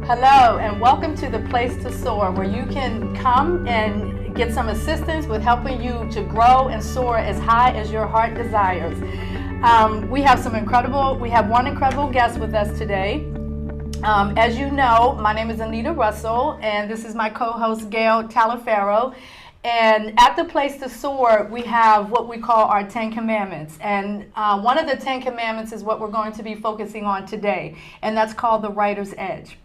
Hello, and welcome to the Place to SOAR, where you can come and get some assistance with helping you to grow and soar as high as your heart desires. We have one incredible guest with us today. As you know, my name is Anita Russell, and this is my co-host, Gail Talafaro. And at the Place to SOAR, we have what we call our 10 Commandments. And one of the 10 Commandments is what we're going to be focusing on today, and that's called the Writer's Edge.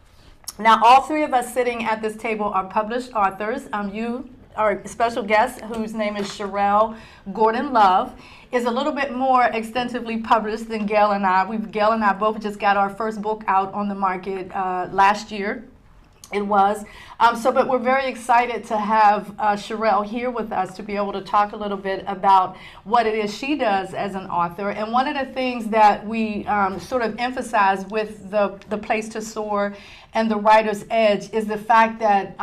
Now, all three of us sitting at this table are published authors. You, our special guest, whose name is Sharel Gordon-Love, is a little bit more extensively published than Gail and I. Gail and I both just got our first book out on the market last year. It was. But we're very excited to have Sharel here with us to be able to talk a little bit about what it is she does as an author. And one of the things that we sort of emphasize with the Place to SOAR and the Writer's Edge is the fact that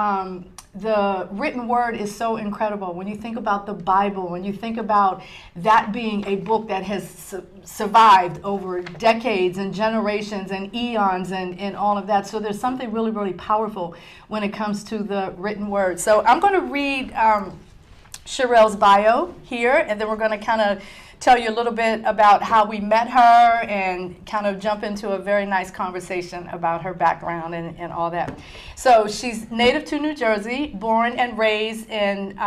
the written word is so incredible. When you think about the Bible, when you think about that being a book that has survived over decades and generations and eons and all of that. So there's something really, really powerful when it comes to the written word. So I'm going to read Sharel's bio here, and then we're going to kind of tell you a little bit about how we met her and kind of jump into a very nice conversation about her background and all that. So she's native to New Jersey, born and raised in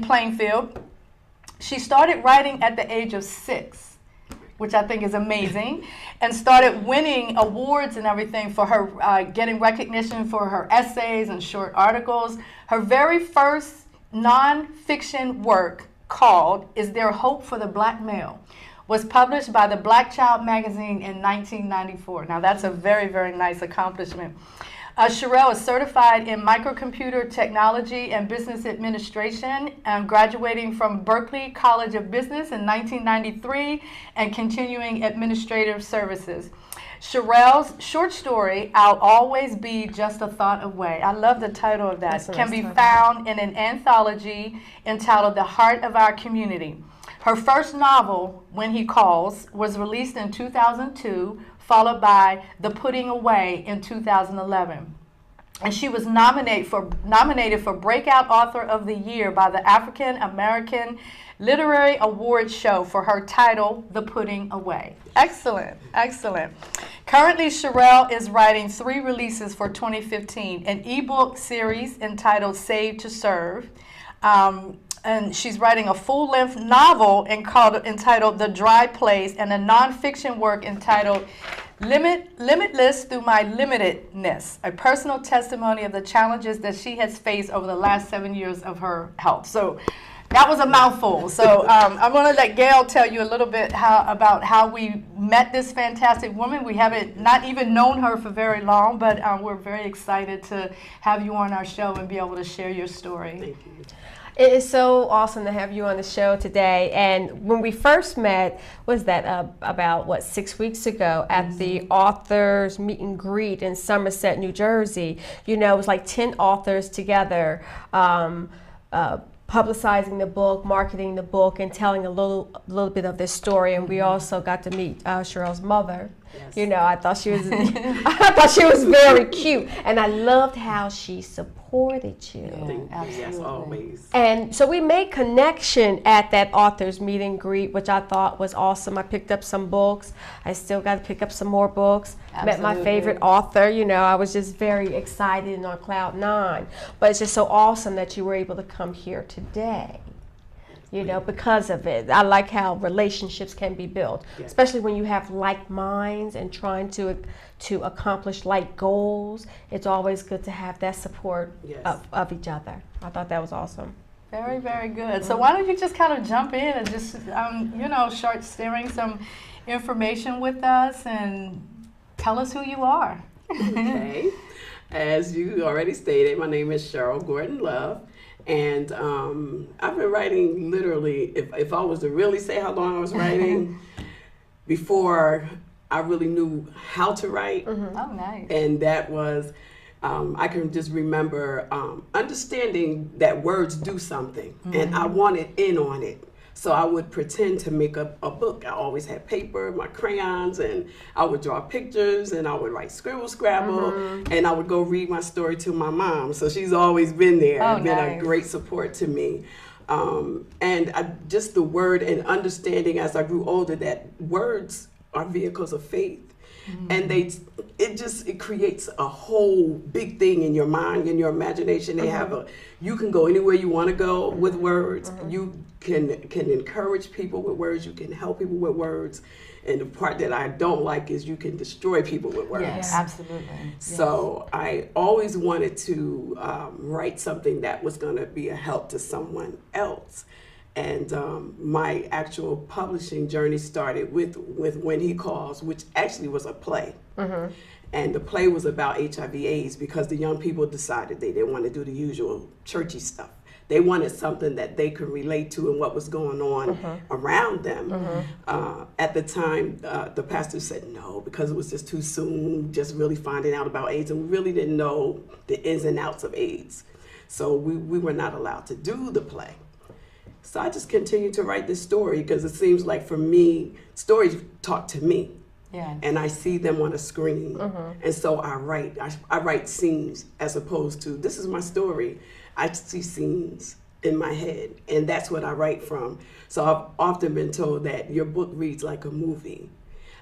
Plainfield. She started writing at the age of 6, which I think is amazing, and started winning awards and everything for her, getting recognition for her essays and short articles. Her very first nonfiction work, called Is There Hope for the Black Male, was published by the Black Child magazine in 1994. Now that's a very, very nice accomplishment. Sharel is certified in microcomputer technology and business administration, graduating from Berkeley College of Business in 1993 and continuing administrative services. Sharel's short story, I'll Always Be Just a Thought Away, I love the title of that, can be found in an anthology entitled The Heart of Our Community. Her first novel, When He Calls, was released in 2002, followed by The Putting Away in 2011. And she was nominated for Breakout Author of the Year by the African American Literary Awards Show for her title, The Putting Away. Excellent, excellent. Currently, Sharel is writing 3 releases for 2015, an ebook series entitled Save to Serve, and she's writing a full-length novel entitled The Dry Place, and a nonfiction work entitled Limitless Through My Limitedness, a personal testimony of the challenges that she has faced over the last 7 years of her health. So that was a mouthful. So I'm going to let Gail tell you a little bit about how we met this fantastic woman. We haven't not even known her for very long, but we're very excited to have you on our show and be able to share your story. Thank you. It is so awesome to have you on the show today. And when we first met, was that about 6 weeks ago at the authors meet and greet in Somerset, New Jersey. You know, it was like 10 authors together, publicizing the book, marketing the book, and telling a little bit of this story. And we also got to meet Sharel's mother. Yes. You know, I thought she was very cute, and I loved how she supported you. Absolutely. Yes, always. And so we made connection at that authors meet and greet, which I thought was awesome. I picked up some books. I still got to pick up some more books. Absolutely. Met my favorite author. You know, I was just very excited and on cloud 9. But it's just so awesome that you were able to come here today. You know, because of it. I like how relationships can be built, yes, especially when you have like minds and trying to accomplish like goals. It's always good to have that support, yes, of each other. I thought that was awesome. Very, very good. So why don't you just kind of jump in and just, you know, start sharing some information with us and tell us who you are. Okay. As you already stated, my name is Sharel Gordon-Love. And I've been writing literally, if I was to really say how long I was writing, before I really knew how to write. Mm-hmm. Oh, nice. And that was, I can just remember understanding that words do something, mm-hmm, and I wanted in on it. So I would pretend to make up a book. I always had paper, my crayons, and I would draw pictures, and I would write scribble scrabble, and I would go read my story to my mom. So she's always been there, been a great support to me. Just the word and understanding as I grew older that words are vehicles of faith. And it creates a whole big thing in your mind, in your imagination. You can go anywhere you want to go with words. You can encourage people with words. You can help people with words. And the part that I don't like is you can destroy people with words. Yes, absolutely. So I always wanted to write something that was going to be a help to someone else. And my actual publishing journey started with When He Calls, which actually was a play. And the play was about HIV/AIDS because the young people decided they didn't want to do the usual churchy stuff. They wanted something that they could relate to and what was going on around them. At the time, the pastor said no, because it was just too soon, just really finding out about AIDS, and we really didn't know the ins and outs of AIDS. So we were not allowed to do the play. So I just continued to write this story because it seems like for me, stories talk to me. Yeah. And I see them on a screen. And so I write scenes as opposed to, this is my story. I see scenes in my head, and that's what I write from. So I've often been told that your book reads like a movie.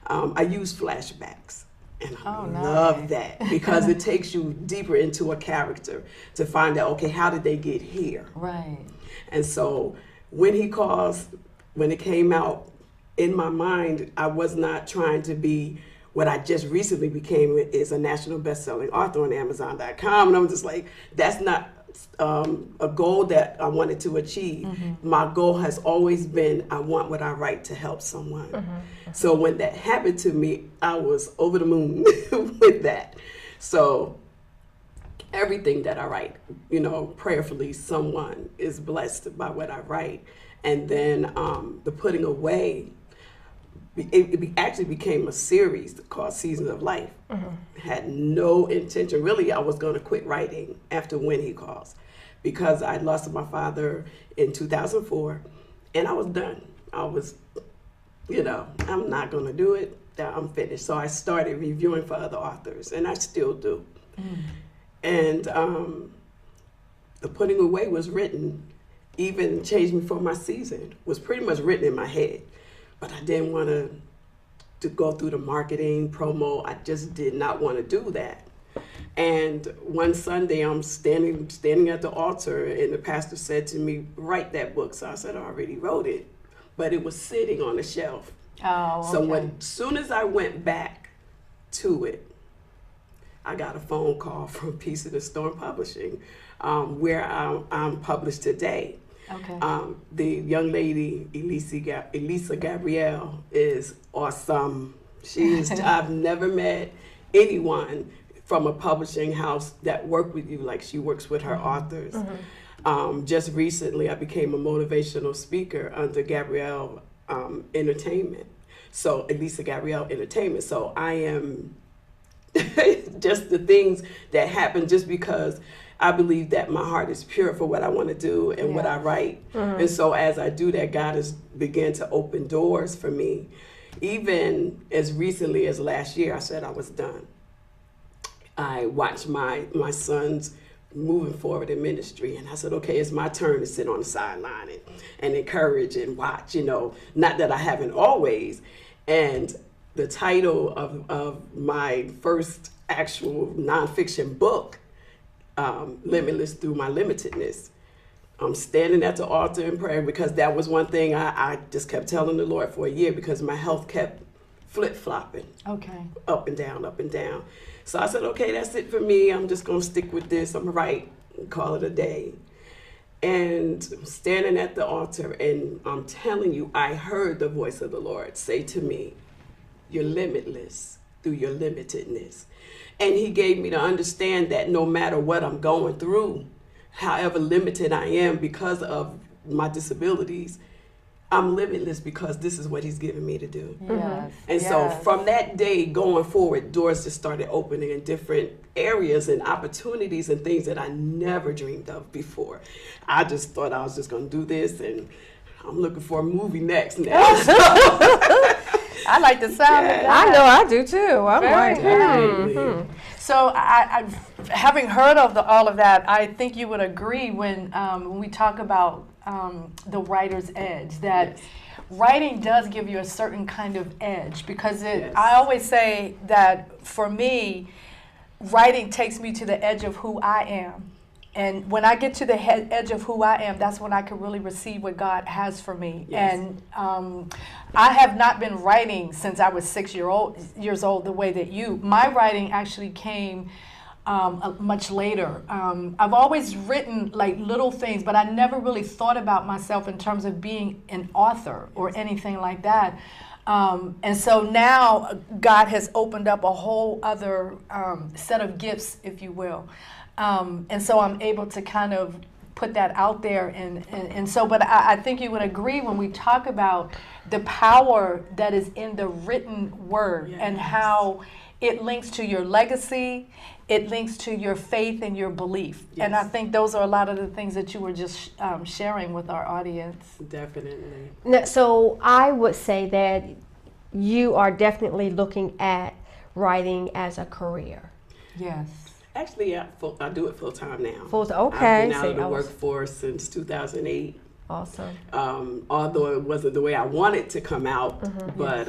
I use flashbacks. And I love that because it takes you deeper into a character to find out, okay, how did they get here? Right. And so When He Calls, when it came out, in my mind, I was not trying to be what I just recently became, is a national best-selling author on Amazon.com. And I'm just like, that's not a goal that I wanted to achieve. My goal has always been, I want what I write to help someone. So when that happened to me, I was over the moon with that. So everything that I write, prayerfully, someone is blessed by what I write. And then the putting away, it actually became a series called Seasons of Life. Had no intention. Really, I was going to quit writing after When He Calls because I lost my father in 2004, and I was done. I was, I'm not going to do it. I'm finished. So I started reviewing for other authors, and I still do. And the putting away was written, even Change Me For My Season, was pretty much written in my head. But I didn't want to go through the marketing, promo. I just did not want to do that. And one Sunday, I'm standing at the altar, and the pastor said to me, write that book. So I said, I already wrote it. But it was sitting on the shelf. Oh, okay. So as soon as I went back to it, I got a phone call from Peace in the Storm Publishing, where I'm published today. Okay. The young lady, Elisa Gabrielle, is awesome. I've never met anyone from a publishing house that worked with you like she works with her authors. Just recently, I became a motivational speaker under Gabrielle Entertainment. So Elisa Gabrielle Entertainment. So I am just the things that happen just because I believe that my heart is pure for what I want to do and what I write. And so as I do that, God has began to open doors for me. Even as recently as last year, I said I was done. I watched my sons moving forward in ministry, and I said, okay, it's my turn to sit on the sideline and encourage and watch, not that I haven't always. And the title of my first actual nonfiction book, Limitless Through My Limitedness. I'm standing at the altar in prayer because that was one thing I just kept telling the Lord for a year because my health kept flip-flopping. Okay. Up and down, up and down. So I said, okay, that's it for me. I'm just going to stick with this. I'm going to write and call it a day. And I'm standing at the altar, and I'm telling you, I heard the voice of the Lord say to me, you're limitless through your limitedness. And he gave me to understand that no matter what I'm going through, however limited I am because of my disabilities, I'm limitless because this is what he's given me to do. Yes. And so from that day going forward, doors just started opening in different areas and opportunities and things that I never dreamed of before. I just thought I was just going to do this, and I'm looking for a movie next now. I like the sound of that. I know I do too. I'm Very like, good. So, having heard of all of that, I think you would agree when we talk about the writer's edge, that writing does give you a certain kind of edge, because I always say that for me, writing takes me to the edge of who I am. And when I get to the edge of who I am, that's when I can really receive what God has for me. Yes. And I have not been writing since I was 6 years old the way that you. My writing actually came much later. I've always written like little things, but I never really thought about myself in terms of being an author or anything like that. And so now God has opened up a whole other set of gifts, if you will. And so I'm able to kind of put that out there. And so, but I think you would agree when we talk about the power that is in the written word, and how it links to your legacy, it links to your faith and your belief. Yes. And I think those are a lot of the things that you were just sharing with our audience. Definitely. Now, so I would say that you are definitely looking at writing as a career. Yes. Actually, I do it full time now. Okay. I've been out of the workforce since 2008. Awesome. Although it wasn't the way I wanted to come out, but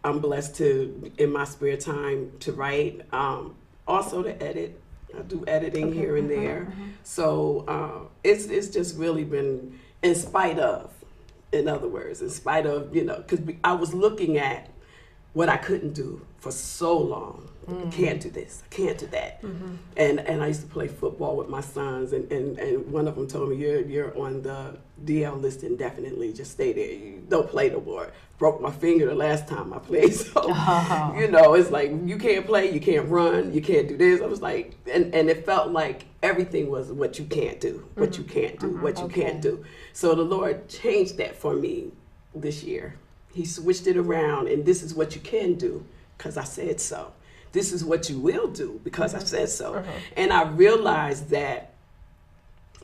I'm blessed to, in my spare time, to write. Also to edit. I do editing here and there. So it's just really been in spite of, in other words, in spite of, because I was looking at what I couldn't do for so long. I can't do this, I can't do that. And I used to play football with my sons, and one of them told me, you're on the DL list indefinitely, just stay there, you don't play no more. Broke my finger the last time I played, so it's like, you can't play, you can't run, you can't do this. I was like, and it felt like everything was what you can't do, what you can't do, what you can't do. So the Lord changed that for me this year. He switched it around, and this is what you can do, because I said so. This is what you will do, because I said so. And I realized that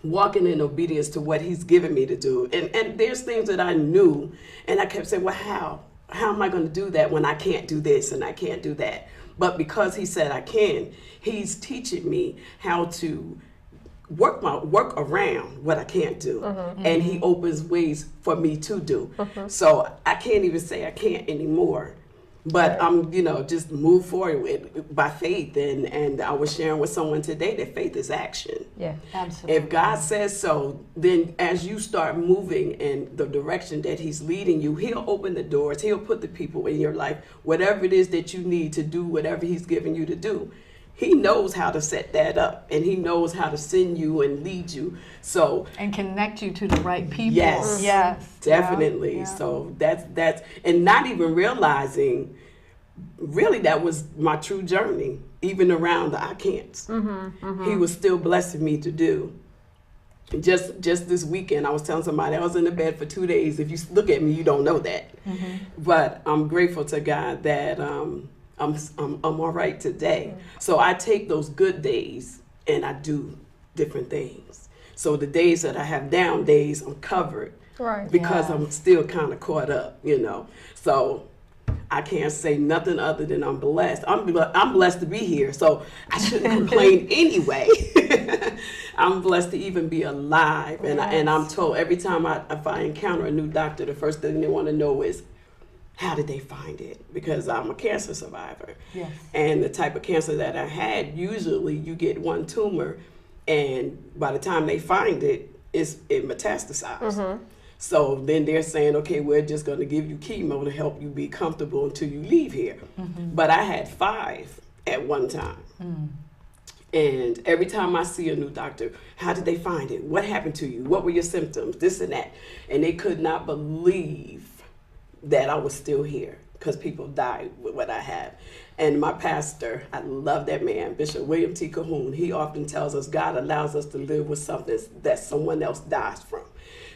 walking in obedience to what he's given me to do, and there's things that I knew, and I kept saying, well, how am I going to do that when I can't do this and I can't do that? But because he said I can, he's teaching me how to work around what I can't do, and he opens ways for me to do. So I can't even say I can't anymore. But I'm, just move forward by faith. And I was sharing with someone today that faith is action. Yeah, absolutely. If God says so, then as you start moving in the direction that he's leading you, he'll open the doors. He'll put the people in your life, whatever it is that you need to do, whatever he's given you to do. He knows how to set that up, and he knows how to send you and lead you. So and connect you to the right people. Yes, definitely. Yeah. So that's and not even realizing, really, that was my true journey, even around the I can'ts. He was still blessing me to do. Just this weekend, I was telling somebody I was in the bed for 2 days. If you look at me, you don't know that. But I'm grateful to God that I'm all right today. So I take those good days and I do different things. So the days that I have down days, I'm covered, because I'm still kind of caught up, So I can't say nothing other than I'm blessed. I'm blessed to be here, so I shouldn't complain anyway. I'm blessed to even be alive, and I'm told every time if I encounter a new doctor, the first thing they want to know is, how did they find it? Because I'm a cancer survivor. Yes. And the type of cancer that I had, usually you get one tumor, and by the time they find it, it metastasized. So then they're saying, okay, we're just going to give you chemo to help you be comfortable until you leave here. But I had 5 at one time. And every time I see a new doctor, how did they find it? What happened to you? What were your symptoms? This and that. And they could not believe that I was still here, because people died with what I had. And my pastor, I love that man, Bishop William T. Cahoon, he often tells us God allows us to live with something that someone else dies from.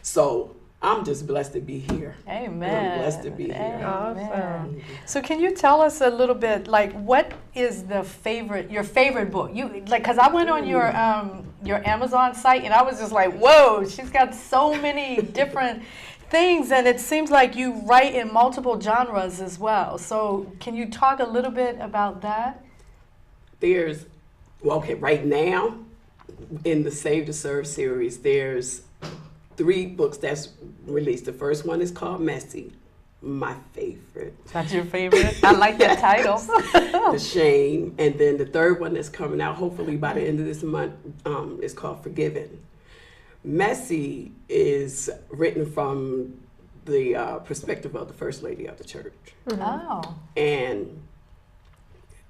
So I'm just blessed to be here. Amen. I'm blessed to be here. Amen. Awesome. So can you tell us a little bit, like, what is your favorite book? Because I went on your Amazon site and I was just like, whoa, she's got so many different things, and it seems like you write in multiple genres as well. So can you talk a little bit about that? Right now, in the Save to Serve series, there's 3 books that's released. The first one is called Messy, my favorite. That's your favorite? I like that title. The Shame. And then the third one that's coming out, hopefully by the end of this month, is called Forgiven. Messy is written from the perspective of the First Lady of the church. Oh. And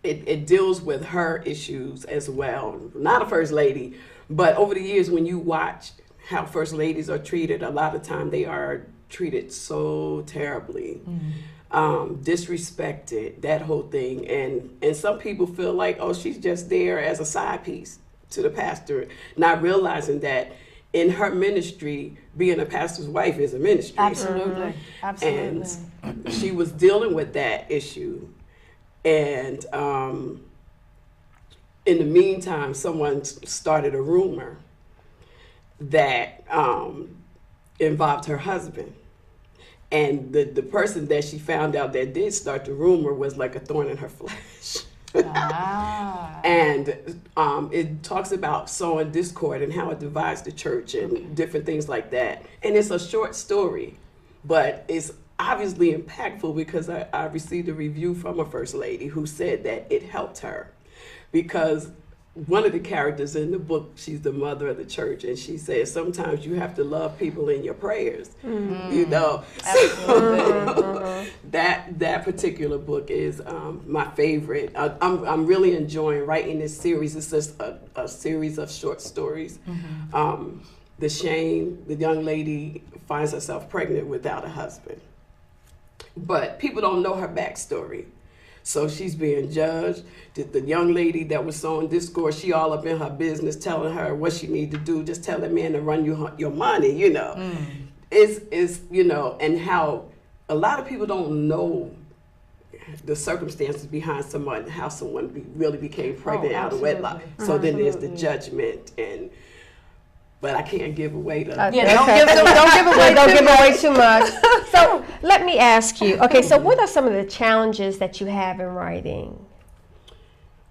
it deals with her issues as well. Not a First Lady, but over the years when you watch how First Ladies are treated, a lot of time they are treated so terribly, disrespected, that whole thing. And some people feel like, oh, she's just there as a side piece to the pastor, not realizing that in her ministry, being a pastor's wife is a ministry. Absolutely. Absolutely. And she was dealing with that issue. And in the meantime, someone started a rumor that involved her husband. And the person that she found out that did start the rumor was like a thorn in her flesh. And it talks about sowing discord and how it divides the church and different things like that. And it's a short story, but it's obviously impactful because I received a review from a First Lady who said that it helped her, because one of the characters in the book, she's the mother of the church, and she says sometimes you have to love people in your prayers, you know. So that particular book is my favorite. I'm really enjoying writing this series. It's just a series of short stories. The Shame, the young lady finds herself pregnant without a husband, but people don't know her backstory. So she's being judged. The young lady that was sowing discord, she all up in her business, telling her what she need to do. Just tell that man to run your money, you know. It's you know, and how a lot of people don't know the circumstances behind someone, how someone really became pregnant out of wedlock. So then there's the judgment, but I can't give away the. Don't give away too much. So let me ask you. Okay, so what are some of the challenges that you have in writing?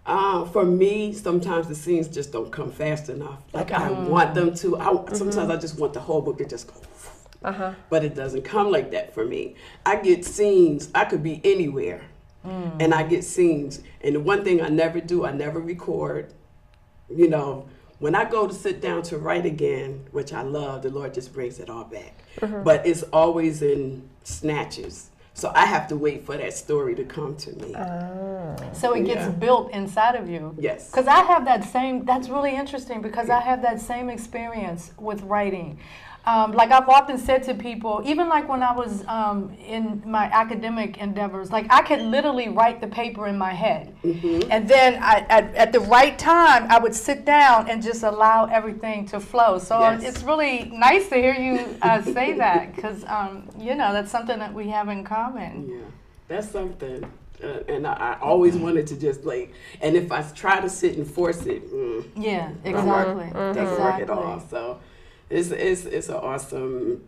For me, sometimes the scenes just don't come fast enough. Like I want them to. Sometimes I just want the whole book to just go. But it doesn't come like that for me. I get scenes. I could be anywhere, and I get scenes. And the one thing I never do, I never record. You know. When I go to sit down to write again, which I love, the Lord just brings it all back. But it's always in snatches. So I have to wait for that story to come to me. So it gets built inside of you. Yes. Because I have that same, that's really interesting because I have that same experience with writing. Like I've often said to people, even like when I was in my academic endeavors, like I could literally write the paper in my head. And then at the right time, I would sit down and just allow everything to flow. So it's really nice to hear you say that because, you know, that's something that we have in common. Yeah, that's something. And I always wanted to just like, and if I try to sit and force it, yeah, exactly. Doesn't work at all. So. It's an awesome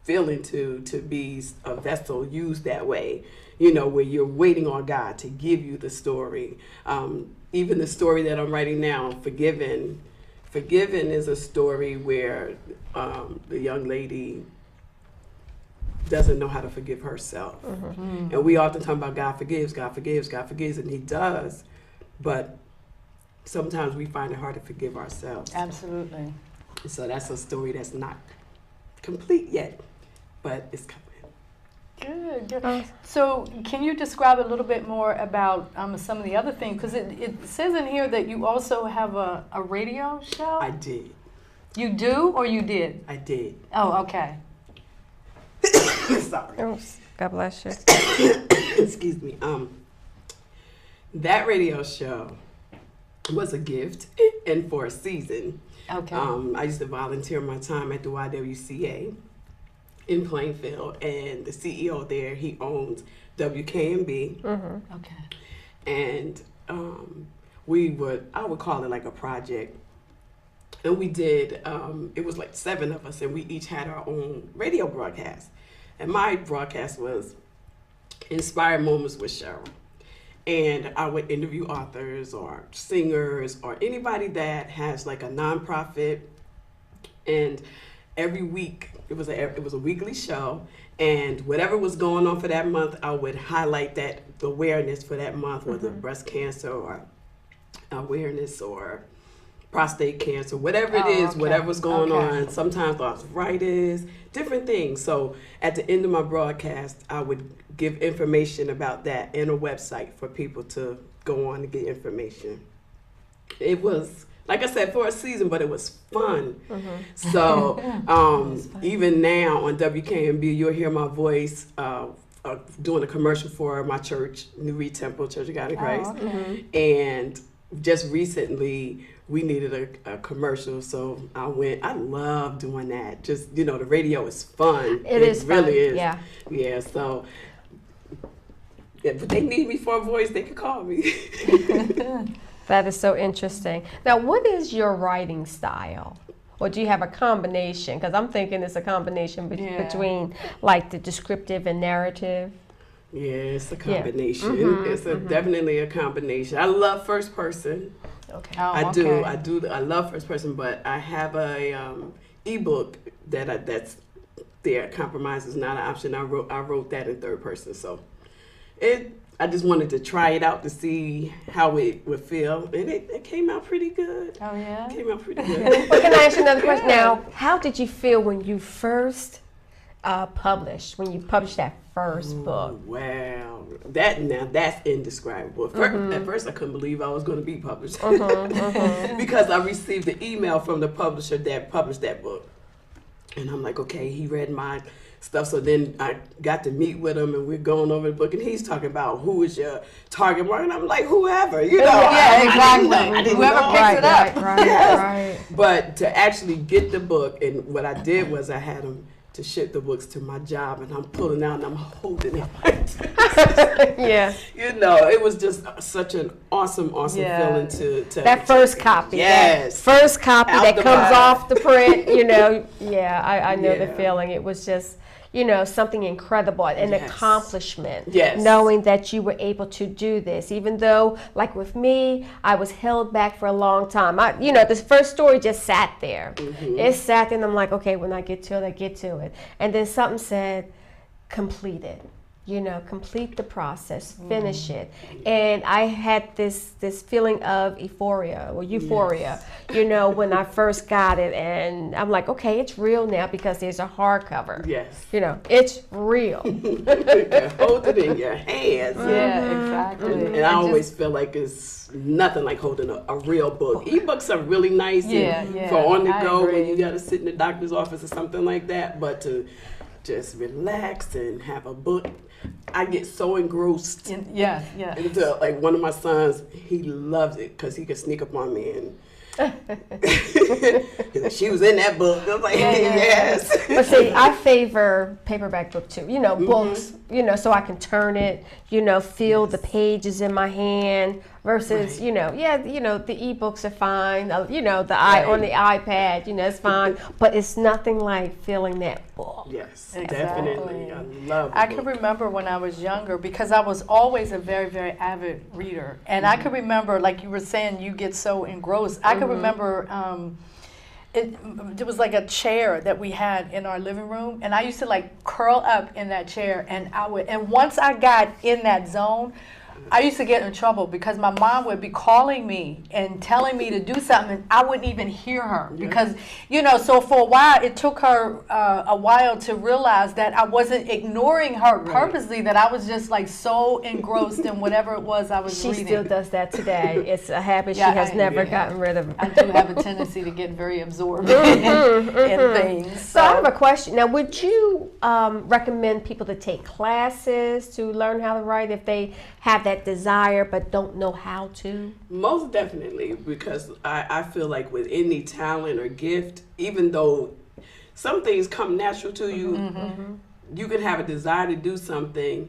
feeling to be a vessel used that way, you know, where you're waiting on God to give you the story. Even the story that I'm writing now, Forgiven is a story where the young lady doesn't know how to forgive herself. And we often talk about God forgives, and He does, but sometimes we find it hard to forgive ourselves. Absolutely. So that's a story that's not complete yet, but it's coming. Good. So can you describe a little bit more about some of the other things? Because it says in here that you also have a radio show? I did. You do or you did? I did. Oh, okay. Sorry. Oh, God bless you. Excuse me. That radio show was a gift and for a season. Okay. I used to volunteer my time at the YWCA, in Plainfield, and the CEO there, he owns WKMB. Okay. And I would call it like a project. And we did, it was like 7 of us, and we each had our own radio broadcast. And my broadcast was Inspired Moments with Sharel. And I would interview authors or singers or anybody that has like a nonprofit. And every week, it was a weekly show. And whatever was going on for that month, I would highlight the awareness for that month, whether breast cancer or awareness or prostate cancer, whatever it is, whatever's going on, sometimes arthritis, different things. So at the end of my broadcast, I would give information about that in a website for people to go on to get information. It was, like I said, for a season, but it was fun. So even now on WKMB, you'll hear my voice doing a commercial for my church, New Reed Temple Church of God in Christ. And just recently, we needed a commercial, so I went. I love doing that. Just, the radio is fun. It is really fun. is. Yeah. Yeah, so if they need me for a voice, they can call me. That is so interesting. Now, what is your writing style? Or do you have a combination? Because I'm thinking it's a combination between like the descriptive and narrative. Yeah, it's a combination. It's definitely a combination. I love first person. Okay. I do. I love first person, but I have a ebook that's there. Compromise is not an option. I wrote that in third person, so I just wanted to try it out to see how it would feel, and it came out pretty good. Oh yeah, it came out pretty good. Well, can I ask you another question? Now, how did you feel when you first published that first book? Wow, that's indescribable. At first, I couldn't believe I was going to be published because I received the email from the publisher that published that book, and I'm like, okay, he read my stuff. So then I got to meet with him, and we're going over the book, and he's talking about who is your target market, and I'm like, whoever, Yeah, exactly. I didn't Whoever know. picks it up. Right. But to actually get the book, and what I did was I had him to ship the books to my job, and I'm pulling out and I'm holding it. Yeah. It was just such an awesome feeling to that first copy. Yes. That first copy Out that the comes box. off the print, I know the Yeah. feeling. It was just, something incredible, an accomplishment. Yes. Knowing that you were able to do this, even though, like with me, I was held back for a long time. This first story just sat there. It sat there, and I'm like, okay, when I get to it, I get to it. And then something said, complete it. Complete the process, finish it. And I had this feeling of euphoria, when I first got it. And I'm like, okay, it's real now because there's a hardcover. Yes. It's real. Hold it in your hands. Yeah, exactly. And I always feel like it's nothing like holding a real book. Ebooks are really nice for on the go when you got to sit in the doctor's office or something like that. But to just relax and have a book, I get so engrossed. Yeah. Into, like, one of my sons, he loves it because he can sneak up on me and he's like, she was in that book. I was like, yes. But see, I favor paperback book too. Books, so I can turn it, feel the pages in my hand versus, the ebooks are fine. On the iPad, it's fine. But it's nothing like feeling that book. Yes, Exactly. definitely. I love I can remember when I was younger, because I was always a very, very avid reader. And I can remember, like you were saying, you get so engrossed. I can remember it was like a chair that we had in our living room, and I used to like curl up in that chair, and once I got in that zone, I used to get in trouble because my mom would be calling me and telling me to do something, and I wouldn't even hear her because, so for a while, it took her a while to realize that I wasn't ignoring her purposely, that I was just like so engrossed in whatever it was I was reading. She still does that today. It's a habit she has never gotten rid of. I do have a tendency to get very absorbed in things. So I have a question. Now, would you recommend people to take classes to learn how to write if they have that desire but don't know how to? Most definitely, because I feel like with any talent or gift, even though some things come natural to you. You can have a desire to do something,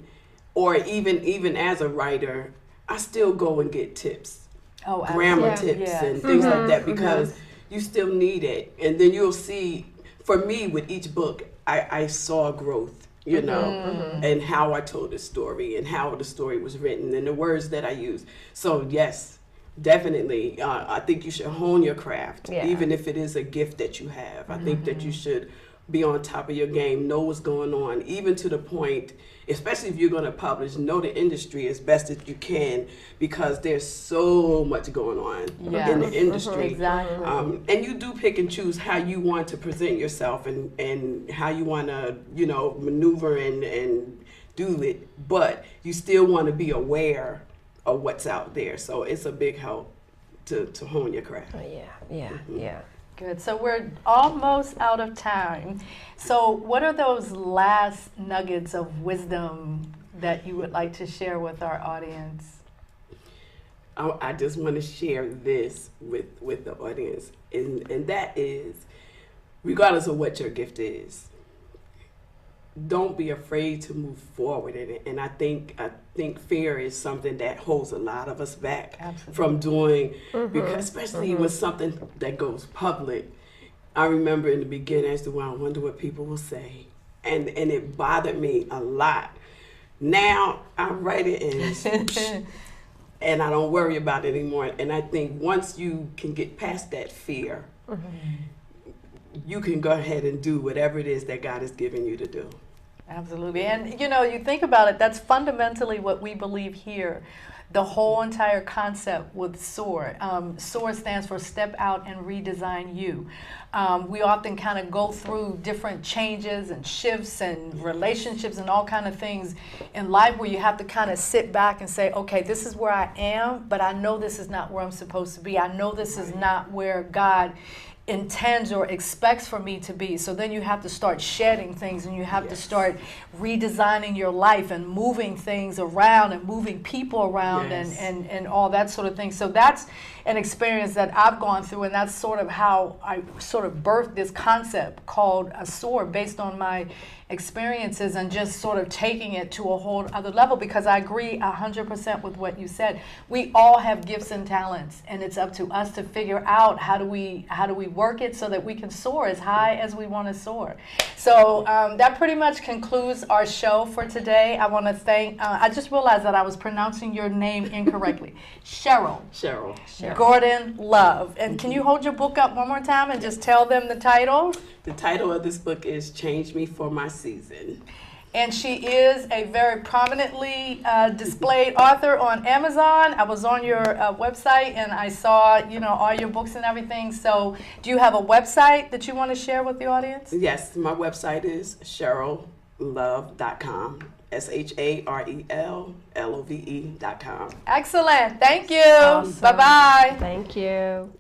or even as a writer, I still go and get tips, grammar tips and things like that, because you still need it. And then you'll see, for me, with each book, I saw growth, you know, and how I told the story and how the story was written and the words that I used. So yes, definitely, I think you should hone your craft, even if it is a gift that you have. I think that you should be on top of your game, know what's going on, even to the point, especially if you're going to publish, know the industry as best as you can, because there's so much going on in the industry. Exactly. And you do pick and choose how you want to present yourself and how you want to, you know, maneuver and do it, but you still want to be aware of what's out there. So it's a big help to hone your craft. Yeah. Good. So we're almost out of time. So what are those last nuggets of wisdom that you would like to share with our audience? I just want to share this with the audience, and that is, regardless of what your gift is, don't be afraid to move forward in it. And I think fear is something that holds a lot of us back from doing, because especially with something that goes public. I remember in the beginning, I used to, well, I wonder what people will say, and it bothered me a lot. Now I write it and I don't worry about it anymore. And I think once you can get past that fear, you can go ahead and do whatever it is that God has given you to do. Absolutely. And, you know, you think about it, that's fundamentally what we believe here. The whole entire concept with SOAR. SOAR stands for Step Out and Redesign You. We often kind of go through different changes and shifts and relationships and all kind of things in life where you have to kind of sit back and say, okay, this is where I am, but I know this is not where I'm supposed to be. I know this is not where God intends or expects for me to be. So then you have to start shedding things, and you have to start redesigning your life and moving things around and moving people around and all that sort of thing. So that's an experience that I've gone through, and that's sort of how I sort of birthed this concept called a SOAR, based on my experiences and just sort of taking it to a whole other level, because I agree 100% with what you said. We all have gifts and talents, and it's up to us to figure out how do we work it so that we can soar as high as we want to soar. So that pretty much concludes our show for today. I want to thank, I just realized that I was pronouncing your name incorrectly. Sharel Gordon-Love. And can you hold your book up one more time and just tell them the title? The title of this book is Change Me for My Season. And she is a very prominently displayed author on Amazon. I was on your website and I saw, you know, all your books and everything. So do you have a website that you want to share with the audience? Yes, my website is SharelLove.com. SharelLove.com. Excellent. Thank you. Awesome. Bye-bye. Thank you.